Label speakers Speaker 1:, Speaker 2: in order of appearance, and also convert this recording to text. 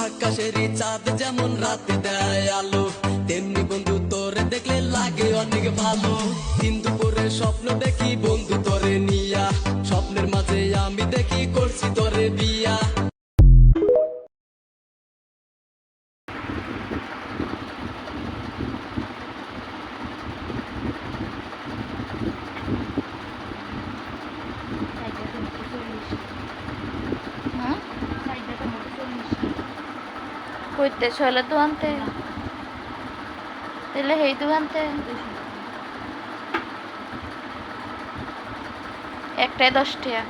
Speaker 1: আকাশেরই চাঁদ যেমন রাতে দেয় আলো, তেমনি বন্ধু তোরে দেখলে লাগে অনেক ভালো। দিন দুপুরে স্বপ্ন দেখি বন্ধু তোরে নিয়া, স্বপ্নের মাঝে আমি দেখি করছি তোরে বিয়া।
Speaker 2: কইতে ছয়লা দোকানতে তাহলে সেই দোকানতে একটাই 10 টাকা।